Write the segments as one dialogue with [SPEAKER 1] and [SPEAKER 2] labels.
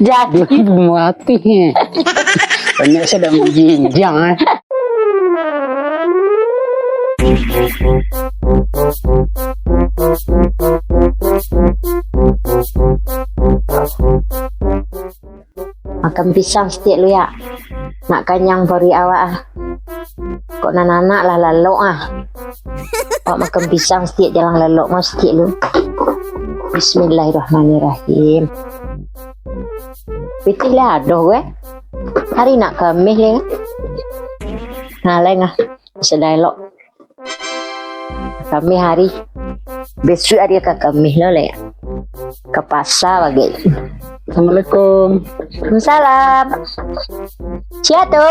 [SPEAKER 1] Jadi
[SPEAKER 2] mati. Banyak saya dah menjinjang.
[SPEAKER 1] makan pisang setiap lu ya. Nak kenyang bari awak ah. Kok nanak lah lalok ah. Kok makan pisang setiap jalan lalok mau setiap lu. Bismillahirrahmanirrahim. Betul lah doh gue. Hari nak Kamis le. Nah leng ah. Sedai lok. Kamis hari. Besok hari ke Kamis lo le. Ke pasar bagi.
[SPEAKER 2] Assalamualaikum.
[SPEAKER 1] Waalaikumsalam. Siapa tu?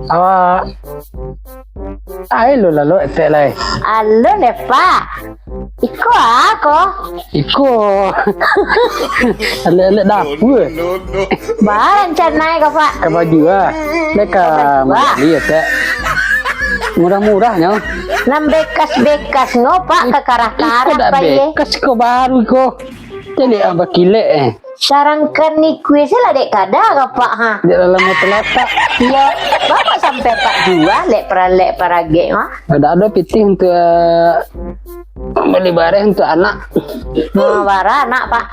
[SPEAKER 2] Awak. Ai lo lalu etek lai.
[SPEAKER 1] Alo le pak. Iko ako.
[SPEAKER 2] Iko. Ale-ale dapur.
[SPEAKER 1] Barang canai kau pak.
[SPEAKER 2] Ke baju ah. Leka mali etek. Murah-murahnya.
[SPEAKER 1] Nam bekas-bekas ngopak ke karah-karah
[SPEAKER 2] Iko dah
[SPEAKER 1] pak ye.
[SPEAKER 2] bekas ko baru ko. Jadi apa kilek
[SPEAKER 1] Sarangkan ni kuih lah dek kada kau pak ha.
[SPEAKER 2] Di dalam telapak.
[SPEAKER 1] Ya, bapak sampai pak jual lek para gek mah.
[SPEAKER 2] Ada pitih untuk beli barang untuk anak.
[SPEAKER 1] Mau bara anak pak.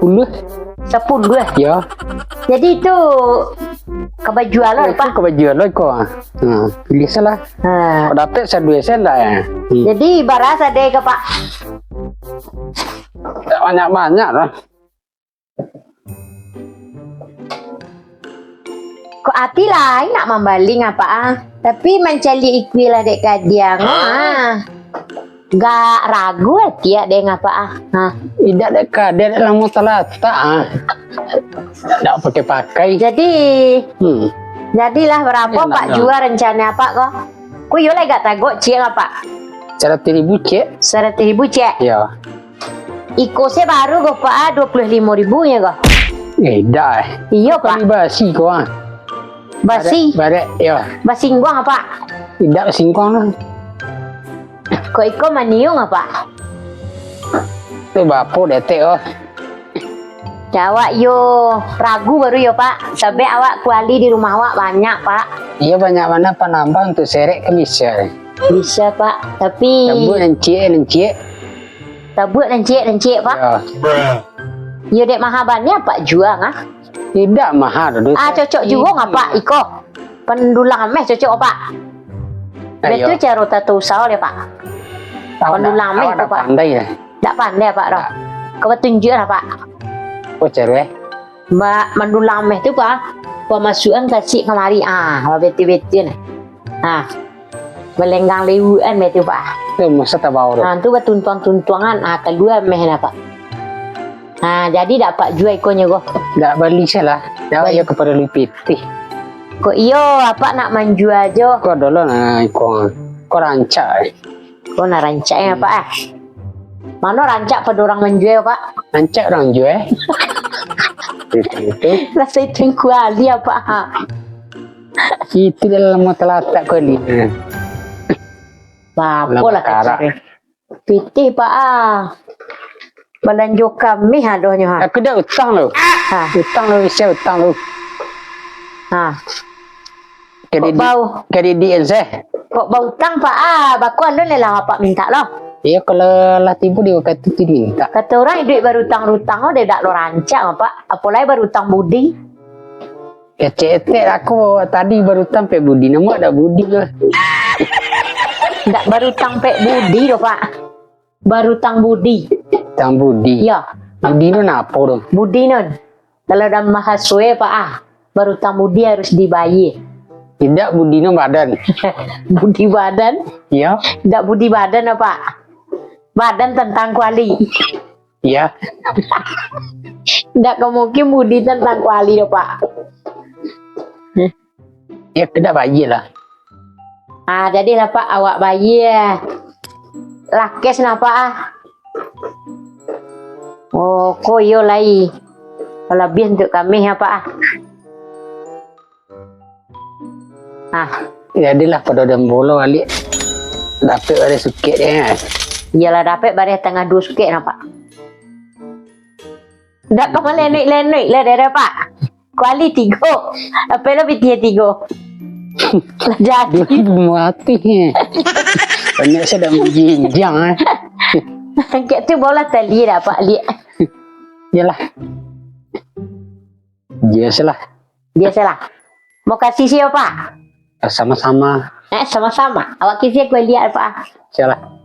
[SPEAKER 2] 10.
[SPEAKER 1] 10.
[SPEAKER 2] Ya.
[SPEAKER 1] Jadi itu kebajuan lo pak.
[SPEAKER 2] Itu kebajuan lo kok. Nah, pilih salah.
[SPEAKER 1] Ha.
[SPEAKER 2] Kau dapat saya 2 sen dah ya.
[SPEAKER 1] Jadi barasa deh ke pak.
[SPEAKER 2] Banyak-banyak lah.
[SPEAKER 1] Kok hati lain nak membaling apa ah. Tapi mencari ikwi lah dek kadiang ah. Gak ragu hati ya dek apa ah. Ha.
[SPEAKER 2] Tidak dekat dia dalam mutalata ah. Tak pakai-pakai.
[SPEAKER 1] Jadi jadilah berapa
[SPEAKER 2] Enak
[SPEAKER 1] pak
[SPEAKER 2] dah.
[SPEAKER 1] jual rencana apa kok? Ku yo lagi gak tagok cie apa?
[SPEAKER 2] Cara 1.000 cek.
[SPEAKER 1] 100.000 cek.
[SPEAKER 2] Ya.
[SPEAKER 1] Iko saya baru kok pak 25.000 ya kok.
[SPEAKER 2] Dah.
[SPEAKER 1] Iya
[SPEAKER 2] Kali
[SPEAKER 1] pak.
[SPEAKER 2] basi kau ah.
[SPEAKER 1] Basi.
[SPEAKER 2] Barek ya.
[SPEAKER 1] Basi gua apa?
[SPEAKER 2] Tidak singkong lah.
[SPEAKER 1] Kok iko maniung apa?
[SPEAKER 2] Tu bapo detek oh.
[SPEAKER 1] Awak yo ragu baru yo pak. Sampai awak kuali di rumah awak banyak pak.
[SPEAKER 2] Iya banyak mana penambang untuk serek kemisal.
[SPEAKER 1] Bisa pak. Tapi
[SPEAKER 2] Tabut nencik.
[SPEAKER 1] tabut dan cik pak.
[SPEAKER 2] Ya.
[SPEAKER 1] Yo dek mahabannya pak juang ah.
[SPEAKER 2] Tidak mahal dulu.
[SPEAKER 1] Ah cocok juga nggak pak iko. Pendulang meh cocok pak. Betul cara tatu usah ya pak. pendulang meh tu, Pak.
[SPEAKER 2] Pandai ya.
[SPEAKER 1] Tak pandai pak dah. Kau tunjuk lah pak.
[SPEAKER 2] Oh cerewet.
[SPEAKER 1] Mbak mendulang meh tu pak. Pemasukan kasih kemari beti-beti ni. Belenggang lewuan meh tu pak.
[SPEAKER 2] Tu masa tak bau tu.
[SPEAKER 1] Tu bertuntuang-tuntuangan kedua meh lah pak. Jadi dapat jual ikonnya kau.
[SPEAKER 2] Tak beli salah. Dah ya kepada lipiti.
[SPEAKER 1] Kau iyo apa nak menjual jo?
[SPEAKER 2] Kau dulu nak ikon. Kau rancak.
[SPEAKER 1] Kau nak rancaknya pak Mana rancak pada orang menjual pak?
[SPEAKER 2] Rancak orang jual. Itu.
[SPEAKER 1] Rasa itu kuali apa?
[SPEAKER 2] Itu dalam mutalatak kali.
[SPEAKER 1] Apa lah kacau. Pitih pak Belanja kami adohnya
[SPEAKER 2] Aku dah utang lo. Utang lo, saya utang lo. Kredit
[SPEAKER 1] bau.
[SPEAKER 2] Kredit saya.
[SPEAKER 1] Kok bau utang pak bakuan lo lah pak minta lo.
[SPEAKER 2] Iya kalau lah tiba dia kata tu minta.
[SPEAKER 1] Kata orang duit baru utang-utang dia tak lo rancang pak. Apalagi baru utang budi.
[SPEAKER 2] Kecetek aku tadi baru sampai budi nama ada budi lah.
[SPEAKER 1] Tak baru utang pek budi lo pak. Baru utang budi.
[SPEAKER 2] Utang budi.
[SPEAKER 1] Ya.
[SPEAKER 2] Budi tu apa tu?
[SPEAKER 1] Budi non. Kalau dalam mahasiswa pak baru utang budi harus dibayar.
[SPEAKER 2] Tidak budi no badan.
[SPEAKER 1] Budi badan?
[SPEAKER 2] Ya.
[SPEAKER 1] Tidak budi badan apa? Badan tentang kuali.
[SPEAKER 2] Ya.
[SPEAKER 1] Tidak kemungkinan budi tentang kuali pak.
[SPEAKER 2] Ya tidak bayi lah.
[SPEAKER 1] Jadilah pak awak bayar. Lakes napa Oh, koyo lai. Lebih untuk kami ya pak
[SPEAKER 2] Jadilah pada dembolo balik. Dapat ada sikit dia.
[SPEAKER 1] Iyalah dapat barang tengah 2 sikit nampak. Dah kau lenoi lah dah pak. Kuali 3. Apa lebih dia 3? Lah jadi.
[SPEAKER 2] Dia mati. Banyak saya dah menjinjang.
[SPEAKER 1] Kat tu bola tali dah pak lihat.
[SPEAKER 2] Yalah. Biasalah.
[SPEAKER 1] Biasalah. Mau kasih siapa?
[SPEAKER 2] Sama-sama.
[SPEAKER 1] Sama-sama. Awak kisah aku lihat pak.
[SPEAKER 2] Sialah.